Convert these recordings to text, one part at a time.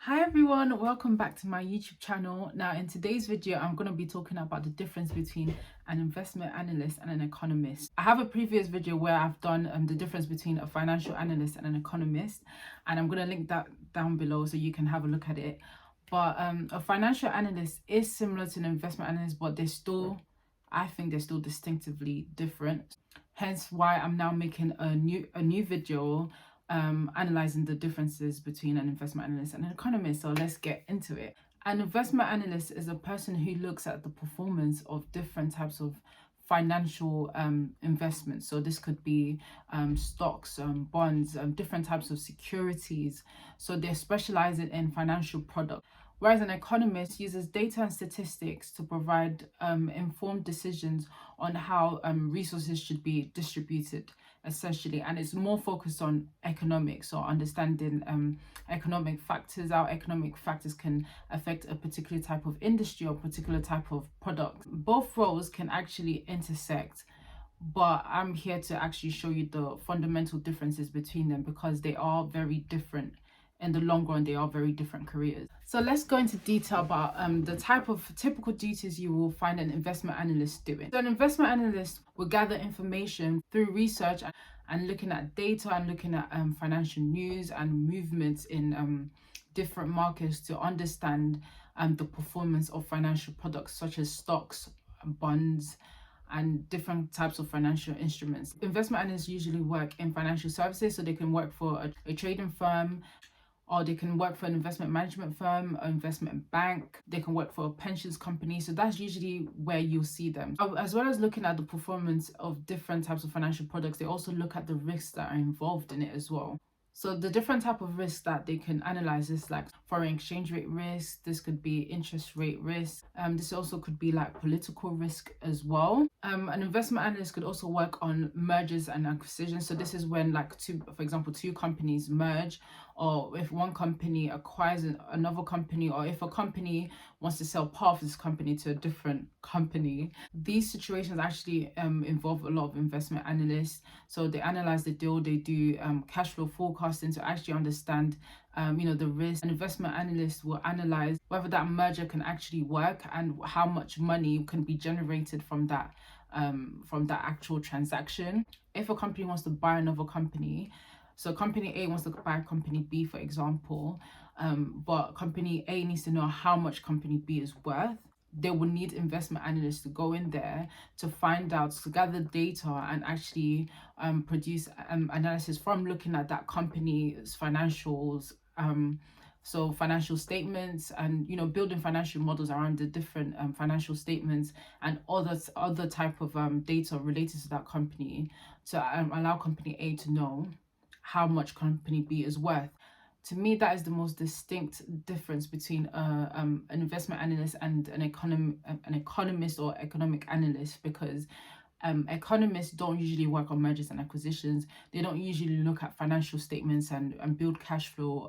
Hi everyone, welcome back to my YouTube channel. Now in today's video, I'm going to be talking about the difference between an investment analyst and an economist. I have a previous video where I've done the difference between a financial analyst and an economist, and I'm going to link that down below so you can have a look at it. But a financial analyst is similar to an investment analyst, but I think they're still distinctively different. Hence why I'm now making a new video analyzing the differences between an investment analyst and an economist. So let's get into it. An investment analyst is a person who looks at the performance of different types of financial investments. So this could be stocks, bonds, different types of securities. So they're specializing in financial products. Whereas an economist uses data and statistics to provide informed decisions on how resources should be distributed, essentially, and it's more focused on economics or understanding economic factors, how economic factors can affect a particular type of industry or particular type of product. Both roles can actually intersect, but I'm here to actually show you the fundamental differences between them because they are very different. In the long run, they are very different careers. So let's go into detail about the type of typical duties you will find an investment analyst doing. So an investment analyst will gather information through research and looking at data and looking at financial news and movements in different markets to understand the performance of financial products such as stocks, bonds, and different types of financial instruments. Investment analysts usually work in financial services, so they can work for a trading firm, or they can work for an investment management firm, an investment bank, they can work for a pensions company. So that's usually where you'll see them. As well as looking at the performance of different types of financial products, they also look at the risks that are involved in it as well. So the different type of risks that they can analyze is like foreign exchange rate risk. This could be interest rate risk. This also could be like political risk as well. An investment analyst could also work on mergers and acquisitions. So this is when for example, two companies merge, or if one company acquires another company, or if a company wants to sell part of this company to a different company. These situations actually involve a lot of investment analysts. So they analyze the deal, they do cash flow forecasting to actually understand the risk. An investment analyst will analyze whether that merger can actually work and how much money can be generated from that actual transaction. If a company wants to buy another company, so company A wants to buy company B, for example, but company A needs to know how much company B is worth. They will need investment analysts to go in there to find out, to gather data and actually produce analysis from looking at that company's financials, so financial statements, and building financial models around the different financial statements and other type of data related to that company to allow company A to know how much company B is worth. To me, that is the most distinct difference between an investment analyst and an economist or economic analyst, because economists don't usually work on mergers and acquisitions. They don't usually look at financial statements and build cash flow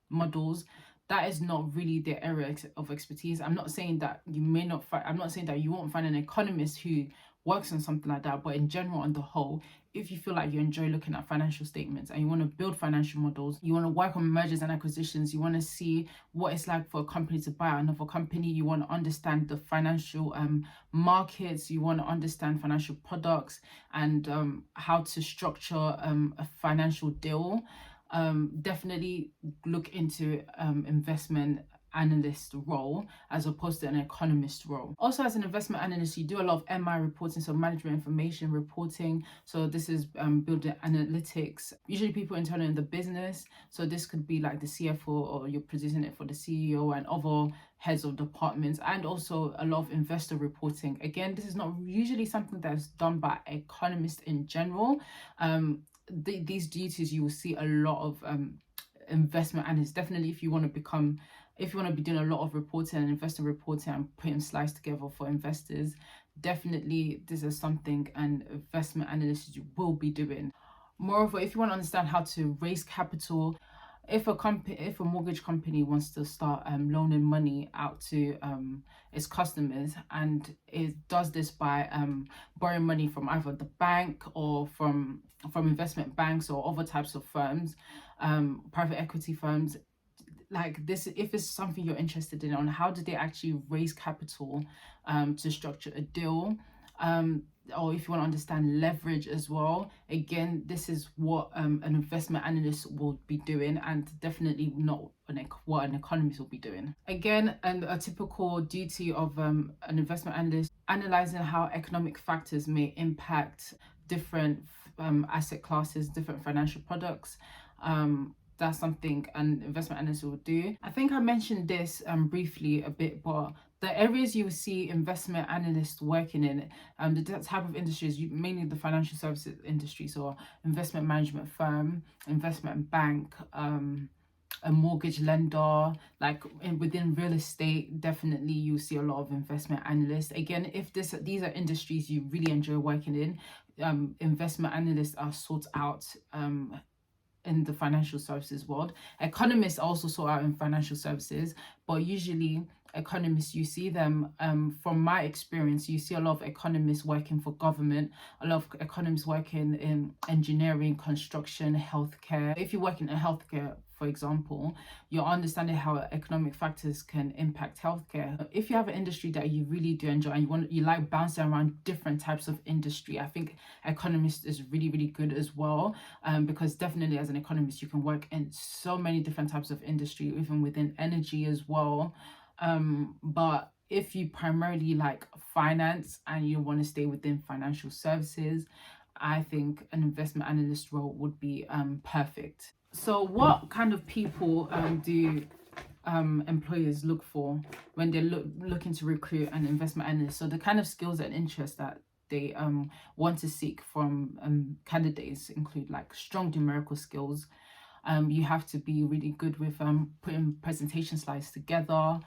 models. That is not really their area of expertise. I'm not saying that you may not find, I'm not saying that you won't find an economist who works on something like that, but in general, on the whole, if you feel like you enjoy looking at financial statements and you want to build financial models, you want to work on mergers and acquisitions, you want to see what it's like for a company to buy another company, you want to understand the financial markets, you want to understand financial products and how to structure a financial deal, definitely look into investment analyst role as opposed to an economist role. Also, as an investment analyst, you do a lot of MI reporting, so management information reporting. So this is building analytics, usually people internal in the business. So this could be like the CFO, or you're producing it for the CEO and other heads of departments, and also a lot of investor reporting. Again, this is not usually something that's done by economists in general. These duties you will see a lot of investment analysts. Definitely, if you want to be doing a lot of reporting and investor reporting and putting slides together for investors, definitely this is something an investment analyst will be doing. Moreover, if you want to understand how to raise capital, if a mortgage company wants to start loaning money out to its customers, and it does this by borrowing money from either the bank or from investment banks or other types of firms, private equity firms, like this, if it's something you're interested in, on how do they actually raise capital to structure a deal, or if you want to understand leverage as well. Again, this is what an investment analyst will be doing, and definitely not what an economist will be doing. Again, and a typical duty of an investment analyst: analyzing how economic factors may impact different asset classes, different financial products. That's something an investment analyst will do. I think I mentioned this briefly a bit, but the areas you will see investment analysts working in, the type of industries, mainly the financial services industry, so investment management firm, investment bank, a mortgage lender, like within real estate, definitely you see a lot of investment analysts. Again, if these are industries you really enjoy working in, investment analysts are sought out in the financial services world. Economists also sort out in financial services, but usually economists, you see them, from my experience, you see a lot of economists working for government, a lot of economists working in engineering, construction, healthcare. If you work in healthcare, for example, you're understanding how economic factors can impact healthcare. If you have an industry that you really do enjoy and you like bouncing around different types of industry, I think economist is really, really good as well, because definitely as an economist you can work in so many different types of industry, even within energy as well. But if you primarily like finance and you want to stay within financial services, I think an investment analyst role would be perfect. So what kind of people do employers look for when they're looking to recruit an investment analyst? So the kind of skills and interests that they want to seek from candidates include like strong numerical skills. You have to be really good with putting presentation slides together.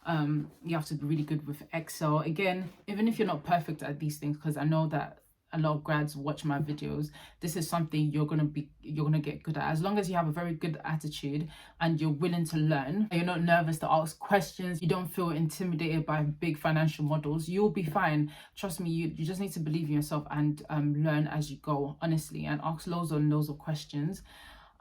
You have to be really good with Excel. Again, even if you're not perfect at these things, because I know that a lot of grads watch my videos, this is something you're gonna get good at. As long as you have a very good attitude and you're willing to learn, and you're not nervous to ask questions, you don't feel intimidated by big financial models, you'll be fine. Trust me, you just need to believe in yourself and learn as you go, honestly, and ask loads and loads of questions.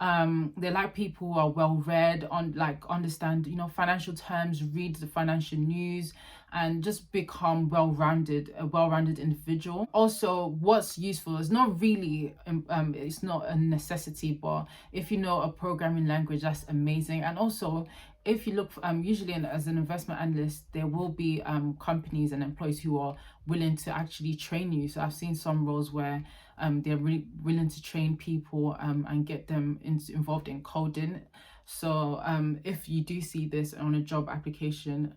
They like people who are well read, on like understand financial terms, read the financial news, and just become a well-rounded individual. Also, what's useful is not really it's not a necessity, but if you know a programming language, that's amazing. And also, if you look usually as an investment analyst, there will be companies and employees who are willing to actually train you. So I've seen some roles where they're really willing to train people and get them involved in coding. So if you do see this on a job application,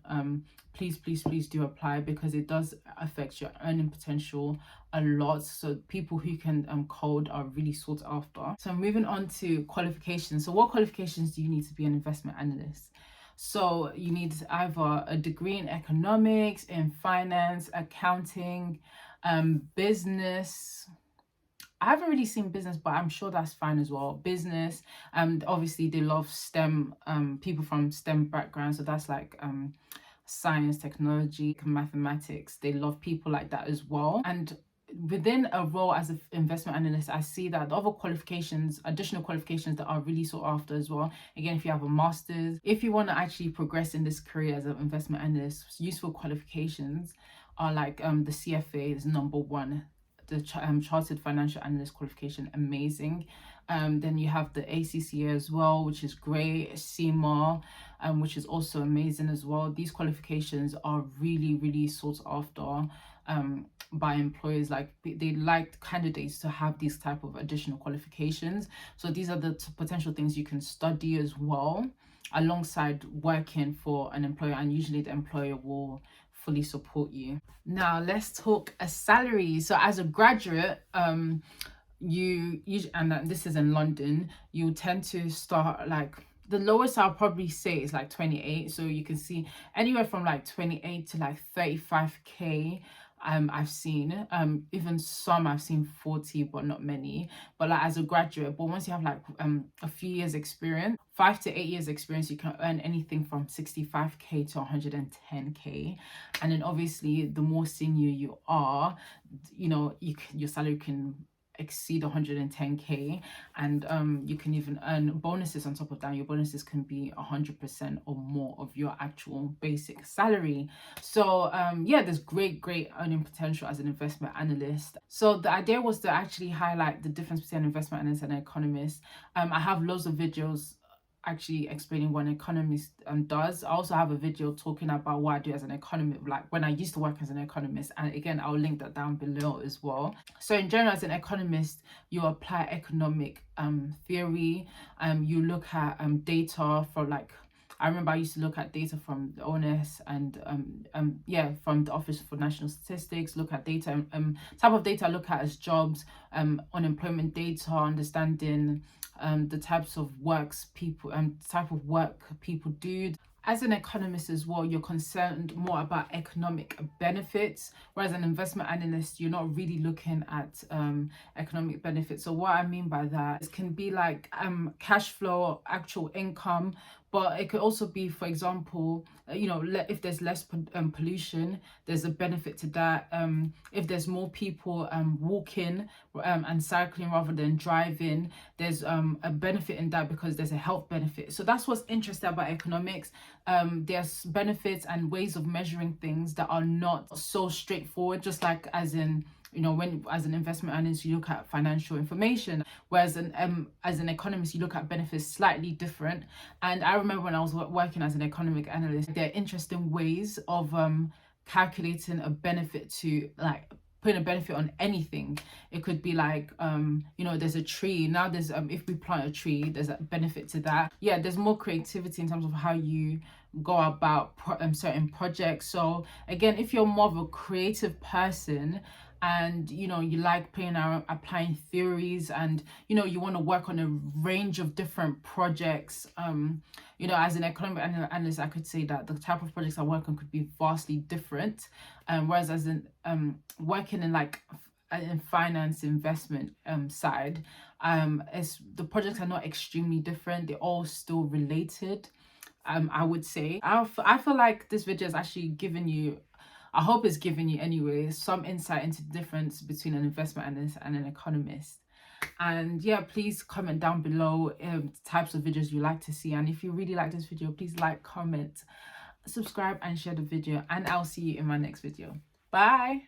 please do apply, because it does affect your earning potential a lot. So people who can code are really sought after. So moving on to qualifications. So what qualifications do you need to be an investment analyst? So you need either a degree in economics, in finance, accounting, business. I haven't really seen business, but I'm sure that's fine as well. Business, obviously they love STEM, people from STEM backgrounds. So that's like science, technology, mathematics. They love people like that as well. And within a role as an investment analyst, I see that the other qualifications, additional qualifications that are really sought after as well. Again, if you have a master's, if you want to actually progress in this career as an investment analyst, useful qualifications are like the CFA is number one. The Chartered Financial Analyst qualification, amazing. Then you have the ACCA as well, which is great. CMA, which is also amazing as well. These qualifications are really sought after by employers. Like they like candidates to have these type of additional qualifications. So these are the potential things you can study as well alongside working for an employer, and usually the employer will fully support you. Now let's talk a salary. So as a graduate, you and this is in London, you tend to start like, the lowest I'll probably say is like 28. So you can see anywhere from like 28 to like 35k. I've seen even some I've seen 40, but not many. But like as a graduate, but once you have like a few years experience, 5 to 8 years experience, you can earn anything from 65k to 110k. And then obviously the more senior you are, your salary can exceed 110k, and you can even earn bonuses on top of that. Your bonuses can be 100% or more of your actual basic salary. So yeah, there's great earning potential as an investment analyst. So the idea was to actually highlight the difference between an investment analyst and an economist. I have loads of videos actually explaining what an economist does. I also have a video talking about what I do as an economist, like when I used to work as an economist, and again I'll link that down below as well. So in general, as an economist, you apply economic theory. You look at data for, like, I remember I used to look at data from the ONS and yeah, from the Office for National Statistics. Look at data, type of data I look at as jobs, unemployment data, understanding the types of type of work people do. As an economist as well, you're concerned more about economic benefits, whereas an investment analyst, you're not really looking at economic benefits. So what I mean by that, it can be like cash flow, actual income, but it could also be, for example, if there's less pollution, there's a benefit to that. If there's more people walking and cycling rather than driving, there's a benefit in that because there's a health benefit. So that's what's interesting about economics. There's benefits and ways of measuring things that are not so straightforward, just like as in, when as an investment analyst you look at financial information, whereas as an economist you look at benefits slightly different. And I remember when I was working as an economic analyst, there are interesting ways of calculating a benefit to, like, putting a benefit on anything. It could be like there's a tree now, there's if we plant a tree, there's a benefit to that. Yeah, there's more creativity in terms of how you go about certain projects. So again, if you're more of a creative person and you like playing around, applying theories, and you want to work on a range of different projects, as an economic analyst, I could say that the type of projects I work on could be vastly different, whereas as in working in, like, in finance investment side, the projects are not extremely different, they're all still related. I would say I feel like this video has actually given you, I hope it's given you anyway, some insight into the difference between an investment analyst and an economist. And yeah, please comment down below types of videos you like to see. And if you really like this video, please like, comment, subscribe, and share the video. And I'll see you in my next video. Bye.